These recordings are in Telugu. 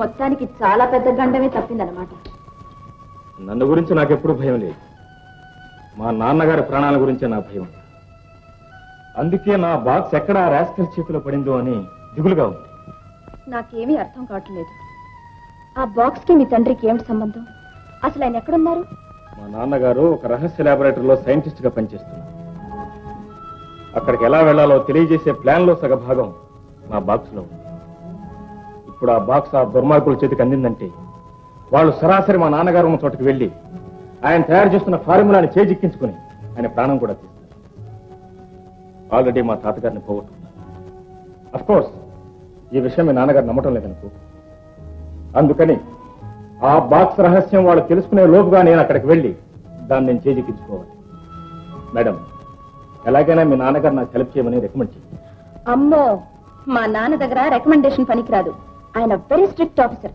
మొత్తానికి చాలా పెద్ద గండమే తప్పిందన్నమాట. నన్ను గురించి నాకెప్పుడు భయం లేదు. మా నాన్నగారి ప్రాణాల గురించే నా భయం. అందుకే నా బాక్స్ ఎక్కడ రాస్కల్ చేతిలో పడిందో అని దిగులుగా ఉంది. నాకేమీ అర్థం కావట్లేదు. ఆ బాక్స్ కి మీ తండ్రికి ఏమిటి సంబంధం? అసలు ఆయన ఎక్కడున్నారు? మా నాన్నగారు ఒక రహస్య ల్యాబొరేటరీలో సైంటిస్ట్ గా పనిచేస్తున్నారు. అక్కడికి ఎలా వెళ్లాలో తెలియజేసే ప్లాన్ లో సగ భాగం నా బాక్స్ లో ఉంది. ఇప్పుడు ఆ బాక్స్ ఆ దుర్మార్గుల చేతికి అందిందంటే వాళ్ళు సరాసరి మా నాన్నగారు ఉన్న చోటుకు వెళ్లి ఆయన తయారు చేస్తున్న ఫార్ములాని చేజిక్కించుకుని ఆయన ప్రాణం కూడా తీస్తారు. ఆల్రెడీ మా తాతగారిని పోగొట్టుకున్నారు. అఫ్ కోర్స్ ఈ విషయం మీ నాన్నగారు నమ్మటం లేదనుకో. అందుకని ఆ బాక్స్ రహస్యం వాళ్ళు తెలుసుకునే లోపుగా నేను అక్కడికి వెళ్ళి దాన్ని నేను చేజిక్కించుకోవాలి. మేడం, ఎలాగైనా మీ నాన్నగారు నాకు హెల్ప్ చేయమని రికమెండ్ చేయండి. అమ్మో, మా నాన్న దగ్గర రికమెండేషన్ పనికిరాదు. ఆయన వెరీ స్ట్రిక్ట్ ఆఫీసర్.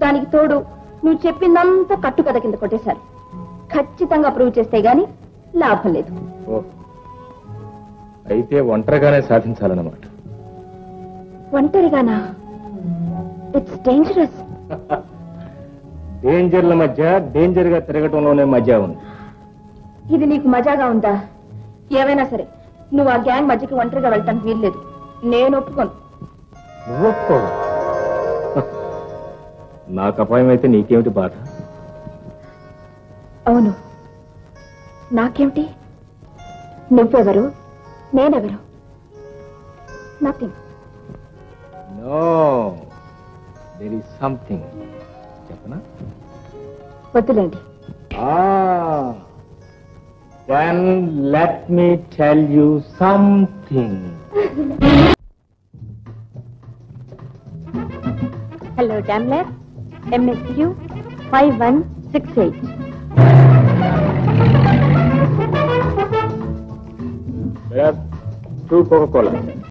దానికి తోడు నువ్వు చెప్పిందంతా కట్టుకథ కింద కొట్టేశారు. ఖచ్చితంగా ప్రూవ్ చేస్తే గాని లాభం లేదు. అయితే ఒంటరిగానే సాధించాలన్నమాట. ఒంటరిగానా? It's dangerous. డేంజర్ల మధ్య డేంజర్ గా తిరగటంలోనే మజా ఉంది. ఇది నీకు మజాగా ఉందా? ఏమైనా సరే నువ్వు ఆ గ్యాంగ్ మధ్యకి ఒంటరిగా వెళ్ళటానికి వీల్లేదు. నేను ఒప్పుకోను. నువ్వు ఒప్పుకోవు? నాకు అపాయం అయితే నీకేమిటి బాధ? అవును, నాకేమిటి? నువ్వెవరు, నేనెవరు? Nothing. No, there is something. చెప్పనా? వద్దులేండి. Then let me tell you something. Hello, Daimler. MSQ 5168. There are 2 Coca-Cola.